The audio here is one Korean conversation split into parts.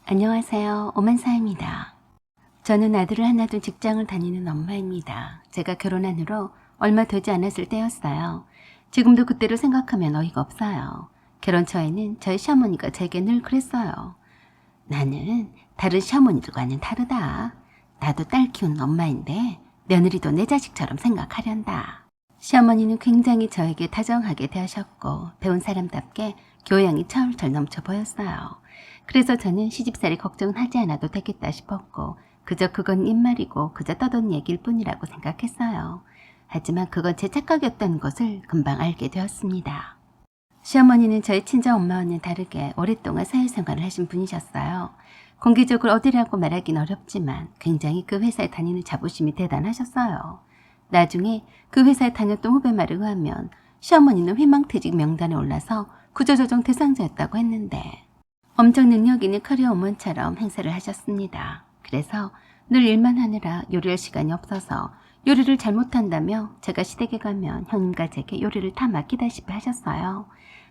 안녕하세요. 오만사입니다. 저는 아들을 하나 둔 직장을 다니는 엄마입니다. 제가 결혼한 후로 얼마 되지 않았을 때였어요. 지금도 그때를 생각하면 어이가 없어요. 결혼 초에는 저희 시어머니가 제게 늘 그랬어요. 나는 다른 시어머니들과는 다르다. 나도 딸 키우는 엄마인데 며느리도 내 자식처럼 생각하련다. 시어머니는 굉장히 저에게 다정하게 대하셨고 배운 사람답게 교양이 철철 넘쳐 보였어요. 그래서 저는 시집살이 걱정은 하지 않아도 되겠다 싶었고 그저 그건 입말이고 그저 떠도는 얘기일 뿐이라고 생각했어요. 하지만 그건 제 착각이었다는 것을 금방 알게 되었습니다. 시어머니는 저희 친정엄마와는 다르게 오랫동안 사회생활을 하신 분이셨어요. 공개적으로 어디라고 말하긴 어렵지만 굉장히 그 회사에 다니는 자부심이 대단하셨어요. 나중에 그 회사에 다녔던 후배 말에 의하면 시어머니는 희망퇴직 명단에 올라서 구조조정 대상자였다고 했는데 엄청 능력 있는 커리어 우먼처럼 행세를 하셨습니다. 그래서 늘 일만 하느라 요리할 시간이 없어서 요리를 잘못한다며 제가 시댁에 가면 형님과 제게 요리를 다 맡기다시피 하셨어요.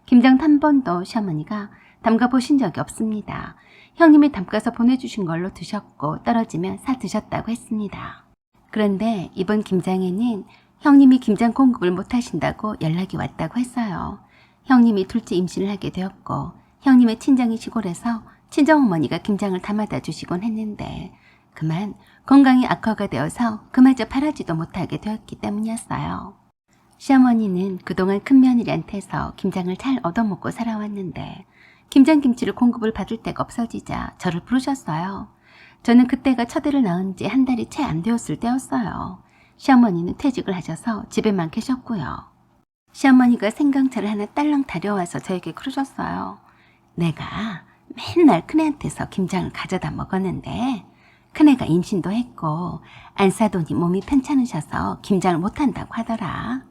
김장도 한 번도 시어머니가 담가 보신 적이 없습니다. 형님이 담가서 보내주신 걸로 드셨고 떨어지면 사 드셨다고 했습니다. 그런데 이번 김장에는 형님이 김장 공급을 못하신다고 연락이 왔다고 했어요. 형님이 둘째 임신을 하게 되었고 형님의 친정이 시골에서 친정어머니가 김장을 담아다 주시곤 했는데 그만 건강이 악화가 되어서 그마저 바라지도 못하게 되었기 때문이었어요. 시어머니는 그동안 큰 며느리한테서 김장을 잘 얻어먹고 살아왔는데 김장김치를 공급을 받을 데가 없어지자 저를 부르셨어요. 저는 그때가 첫애를 낳은 지 한 달이 채 안 되었을 때였어요. 시어머니는 퇴직을 하셔서 집에만 계셨고요. 시어머니가 생강차를 하나 딸랑 다려와서 저에게 그러셨어요. 내가 맨날 큰애한테서 김장을 가져다 먹었는데 큰애가 임신도 했고 안 사돈이 몸이 편찮으셔서 김장을 못한다고 하더라.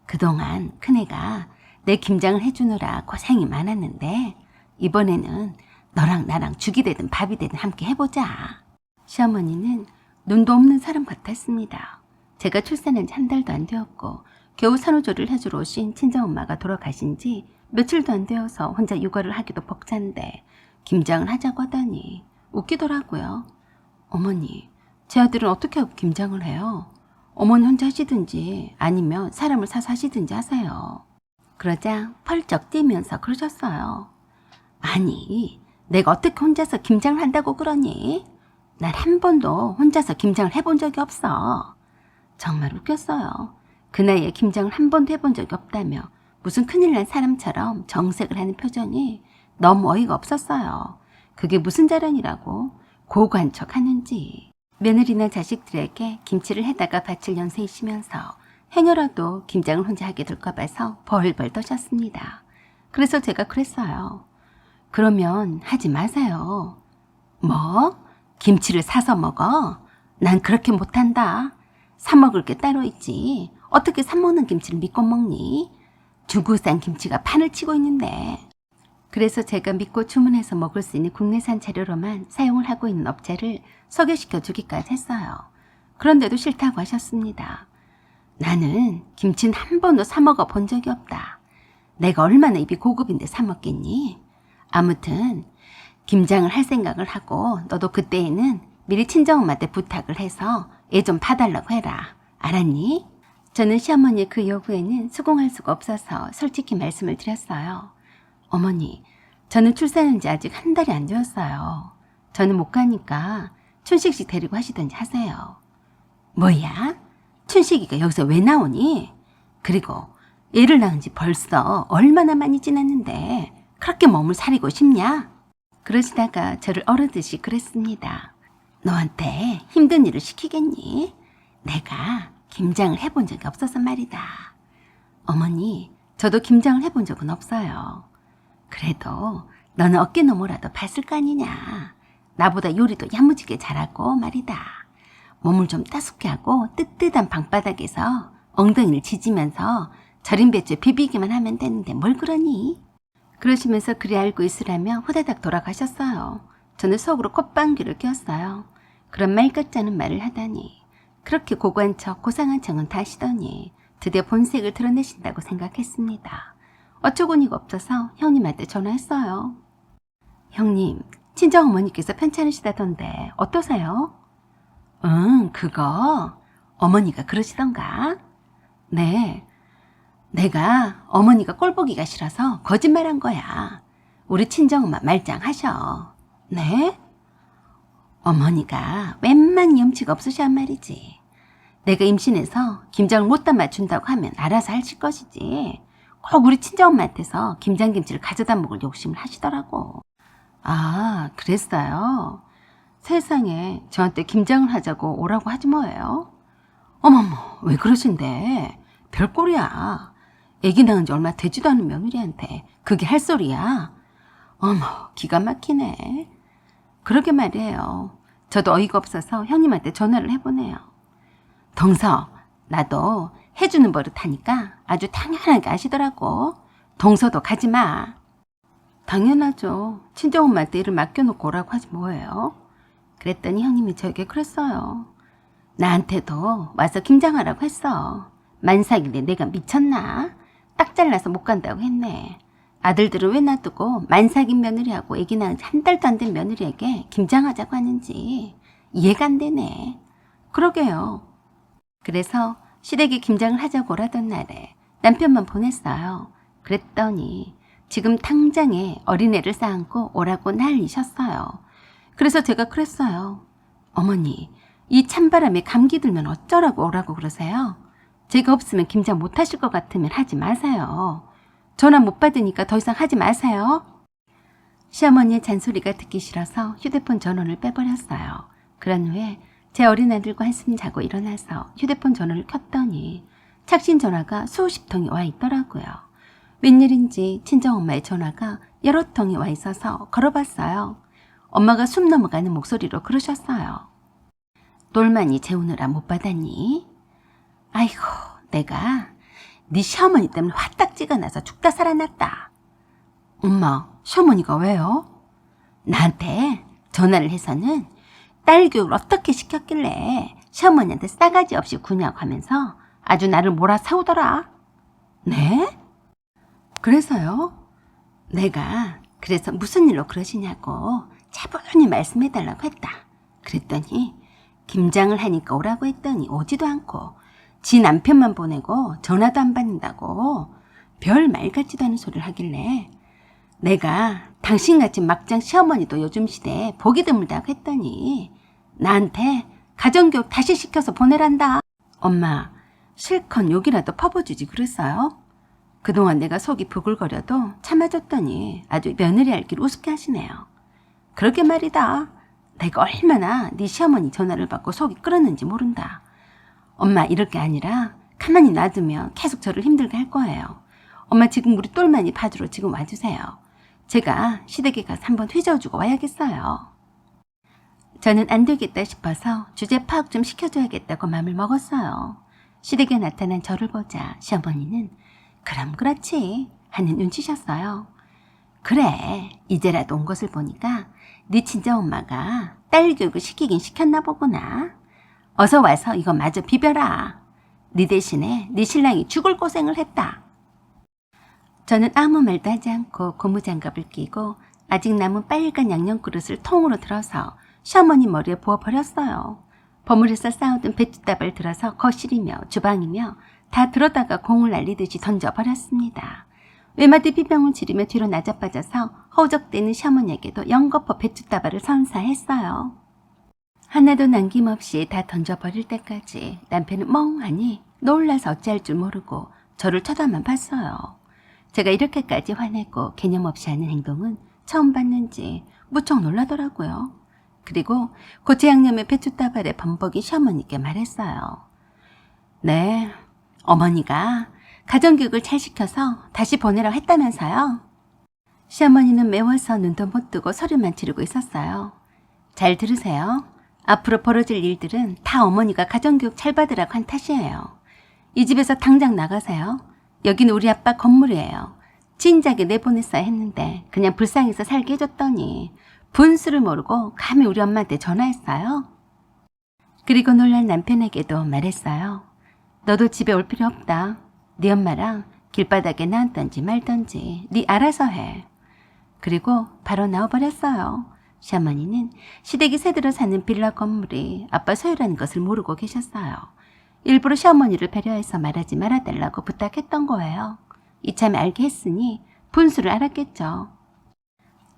그동안 큰애가 내 김장을 해주느라 고생이 많았는데 이번에는 너랑 나랑 죽이 되든 밥이 되든 함께 해보자. 시어머니는 눈도 없는 사람 같았습니다. 제가 출산한 지 한 달도 안 되었고 겨우 산후조리를 해주러 오신 친정엄마가 돌아가신 지 며칠도 안 되어서 혼자 육아를 하기도 벅찬데 김장을 하자고 하다니 웃기더라고요. 어머니, 제 아들은 어떻게 하고 김장을 해요? 어머니 혼자 하시든지 아니면 사람을 사서 하시든지 하세요. 그러자 펄쩍 뛰면서 그러셨어요. 아니, 내가 어떻게 혼자서 김장을 한다고 그러니? 난 한 번도 혼자서 김장을 해본 적이 없어. 정말 웃겼어요. 그 나이에 김장을 한 번도 해본 적이 없다며 무슨 큰일 난 사람처럼 정색을 하는 표정이 너무 어이가 없었어요. 그게 무슨 자랑이라고 고고한 척 하는지. 며느리나 자식들에게 김치를 해다가 바칠 연세이시면서 행여라도 김장을 혼자 하게 될까 봐서 벌벌 떠셨습니다. 그래서 제가 그랬어요. 그러면 하지 마세요. 뭐? 김치를 사서 먹어? 난 그렇게 못한다. 사 먹을 게 따로 있지. 어떻게 사 먹는 김치를 믿고 먹니? 중국산 김치가 판을 치고 있는데. 그래서 제가 믿고 주문해서 먹을 수 있는 국내산 재료로만 사용을 하고 있는 업체를 소개시켜 주기까지 했어요. 그런데도 싫다고 하셨습니다. 나는 김치는 한 번도 사 먹어 본 적이 없다. 내가 얼마나 입이 고급인데 사 먹겠니? 아무튼 김장을 할 생각을 하고 너도 그때에는 미리 친정엄마한테 부탁을 해서 애 좀 봐달라고 해라. 알았니? 저는 시어머니의 그 요구에는 수긍할 수가 없어서 솔직히 말씀을 드렸어요. 어머니, 저는 출산한 지 아직 한 달이 안 되었어요. 저는 못 가니까 춘식 씨 데리고 하시든지 하세요. 뭐야? 춘식이가 여기서 왜 나오니? 그리고 애를 낳은 지 벌써 얼마나 많이 지났는데 그렇게 몸을 사리고 싶냐? 그러시다가 저를 어르듯이 그랬습니다. 너한테 힘든 일을 시키겠니? 내가 김장을 해본 적이 없어서 말이다. 어머니, 저도 김장을 해본 적은 없어요. 그래도 너는 어깨 너머라도 봤을 거 아니냐. 나보다 요리도 야무지게 잘하고 말이다. 몸을 좀 따숩게 하고 뜨뜻한 방바닥에서 엉덩이를 지지면서 절인 배추에 비비기만 하면 되는데 뭘 그러니? 그러시면서 그리 알고 있으라며 후다닥 돌아가셨어요. 저는 속으로 콧방귀를 뀌었어요. 그런 말 같지 않은 말을 하다니. 그렇게 고고한 척 고상한 척은 다 하시더니 드디어 본색을 드러내신다고 생각했습니다. 어처구니가 없어서 형님한테 전화했어요. 형님, 친정어머니께서 편찮으시다던데 어떠세요? 응, 그거 어머니가 그러시던가? 네, 내가 어머니가 꼴 보기가 싫어서 거짓말한 거야. 우리 친정엄마 말짱하셔. 네? 어머니가 웬만 염치가 없으셔 말이지. 내가 임신해서 김장을 못다 맞춘다고 하면 알아서 하실 것이지. 꼭 우리 친정엄마한테서 김장김치를 가져다 먹을 욕심을 하시더라고. 아, 그랬어요? 세상에 저한테 김장을 하자고 오라고 하지 뭐예요? 어머머, 왜 그러신데? 별꼴이야. 애기 낳은 지 얼마 되지도 않은 며느리한테 그게 할 소리야? 어머, 기가 막히네. 그러게 말이에요. 저도 어이가 없어서 형님한테 전화를 해보네요. 동서, 나도 해주는 버릇하니까 아주 당연하게 아시더라고. 동서도 가지 마. 당연하죠. 친정엄마한테 일을 맡겨놓고 오라고 하지 뭐예요. 그랬더니 형님이 저에게 그랬어요. 나한테도 와서 김장하라고 했어. 만삭인데 내가 미쳤나? 딱 잘라서 못 간다고 했네. 아들들은 왜 놔두고 만삭인 며느리하고 애기 낳은 지 한 달도 안 된 며느리에게 김장하자고 하는지 이해가 안 되네. 그러게요. 그래서 시댁에 김장을 하자고 오라던 날에 남편만 보냈어요. 그랬더니 지금 당장에 어린애를 쌓아안고 오라고 난리셨어요. 그래서 제가 그랬어요. 어머니, 이 찬바람에 감기 들면 어쩌라고 오라고 그러세요? 제가 없으면 김장 못 하실 것 같으면 하지 마세요. 전화 못 받으니까 더 이상 하지 마세요. 시어머니의 잔소리가 듣기 싫어서 휴대폰 전원을 빼버렸어요. 그런 후에 제 어린아들과 한숨 자고 일어나서 휴대폰 전원을 켰더니 착신 전화가 수십 통이 와 있더라고요. 웬일인지 친정엄마의 전화가 여러 통이 와 있어서 걸어봤어요. 엄마가 숨 넘어가는 목소리로 그러셨어요. 똘마니 재우느라 못 받았니? 아이고, 내가 네 시어머니 때문에 화딱지가 나서 죽다 살아났다. 엄마, 시어머니가 왜요? 나한테 전화를 해서는 딸 교육을 어떻게 시켰길래 시어머니한테 싸가지 없이 구냐고 하면서 아주 나를 몰아세우더라. 네? 그래서요? 내가 그래서 무슨 일로 그러시냐고 차분히 말씀해달라고 했다. 그랬더니 김장을 하니까 오라고 했더니 오지도 않고 지 남편만 보내고 전화도 안 받는다고 별 말 같지도 않은 소리를 하길래 내가 당신같이 막장 시어머니도 요즘 시대에 보기 드물다고 했더니 나한테 가정교육 다시 시켜서 보내란다. 엄마, 실컷 욕이라도 퍼부어주지 그랬어요? 그동안 내가 속이 부글거려도 참아줬더니 아주 며느리 알기를 우습게 하시네요. 그러게 말이다. 내가 얼마나 네 시어머니 전화를 받고 속이 끓었는지 모른다. 엄마, 이럴 게 아니라 가만히 놔두면 계속 저를 힘들게 할 거예요. 엄마, 지금 우리 똘마니 봐주러 지금 와주세요. 제가 시댁에 가서 한번 휘저어주고 와야겠어요. 저는 안 되겠다 싶어서 주제 파악 좀 시켜줘야겠다고 마음을 먹었어요. 시댁에 나타난 저를 보자 시어머니는 그럼 그렇지 하는 눈치셨어요. 그래, 이제라도 온 것을 보니까 네 친정엄마가 딸 교육을 시키긴 시켰나 보구나. 어서 와서 이거 마저 비벼라. 네 대신에 네 신랑이 죽을 고생을 했다. 저는 아무 말도 하지 않고 고무장갑을 끼고 아직 남은 빨간 양념그릇을 통으로 들어서 시어머니 머리에 부어버렸어요. 버무려서 쌓아둔 배추다발 들어서 거실이며 주방이며 다 들어다가 공을 날리듯이 던져버렸습니다. 외마디 비명을 지르며 뒤로 나자빠져서 허우적대는 시어머니에게도 연거푸 배추다발을 선사했어요. 하나도 남김없이 다 던져버릴 때까지 남편은 멍하니 놀라서 어찌할 줄 모르고 저를 쳐다만 봤어요. 제가 이렇게까지 화내고 개념 없이 하는 행동은 처음 봤는지 무척 놀라더라고요. 그리고 고체 양념의 배추다발에 범벅이 시어머니께 말했어요. 네, 어머니가 가정교육을 잘 시켜서 다시 보내라고 했다면서요. 시어머니는 매워서 눈도 못 뜨고 소리만 지르고 있었어요. 잘 들으세요. 앞으로 벌어질 일들은 다 어머니가 가정교육 잘 받으라고 한 탓이에요. 이 집에서 당장 나가세요. 여기는 우리 아빠 건물이에요. 진작에 내보냈어야 했는데 그냥 불쌍해서 살게 해줬더니 분수를 모르고 감히 우리 엄마한테 전화했어요. 그리고 놀란 남편에게도 말했어요. 너도 집에 올 필요 없다. 네 엄마랑 길바닥에 나앉던지 말던지 네 알아서 해. 그리고 바로 나와버렸어요. 시어머니는 시댁이 새들어 사는 빌라 건물이 아빠 소유라는 것을 모르고 계셨어요. 일부러 시어머니를 배려해서 말하지 말아달라고 부탁했던 거예요. 이참에 알게 했으니 분수를 알았겠죠.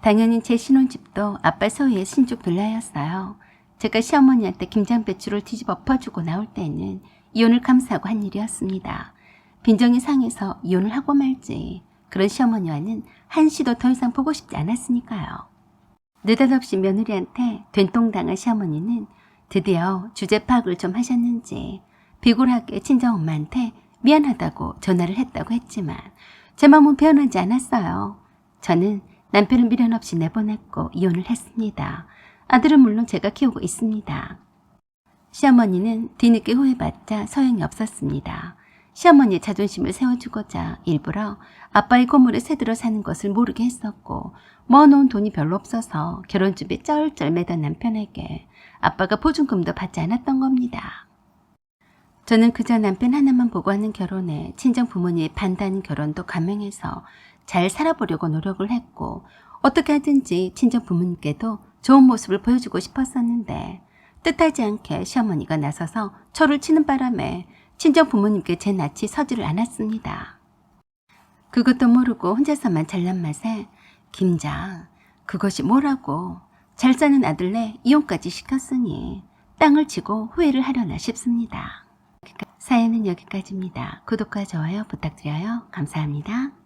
당연히 제 신혼집도 아빠 소유의 신축 빌라였어요. 제가 시어머니한테 김장배추를 뒤집어 엎어주고 나올 때는 이혼을 감사하고 한 일이었습니다. 빈정이 상해서 이혼을 하고 말지 그런 시어머니와는 한시도 더 이상 보고 싶지 않았으니까요. 느닷없이 며느리한테 된통당한 시어머니는 드디어 주제 파악을 좀 하셨는지 비굴하게 친정엄마한테 미안하다고 전화를 했다고 했지만 제 마음은 변하지 않았어요. 저는 남편을 미련 없이 내보냈고 이혼을 했습니다. 아들은 물론 제가 키우고 있습니다. 시어머니는 뒤늦게 후회받자 소용이 없었습니다. 시어머니의 자존심을 세워주고자 일부러 아빠의 고물에 새들어 사는 것을 모르게 했었고 모아놓은 돈이 별로 없어서 결혼 준비에 쩔쩔 매던 남편에게 아빠가 보증금도 받지 않았던 겁니다. 저는 그저 남편 하나만 보고 하는 결혼에 친정 부모님이 반대하는 결혼도 감행해서 잘 살아보려고 노력을 했고 어떻게 하든지 친정 부모님께도 좋은 모습을 보여주고 싶었었는데 뜻하지 않게 시어머니가 나서서 저를 치는 바람에 친정 부모님께 제 낯이 서지를 않았습니다. 그것도 모르고 혼자서만 잘난 맛에 김장 그것이 뭐라고 잘 사는 아들네 이혼까지 시켰으니 땅을 치고 후회를 하려나 싶습니다. 사연은 여기까지입니다. 구독과 좋아요 부탁드려요. 감사합니다.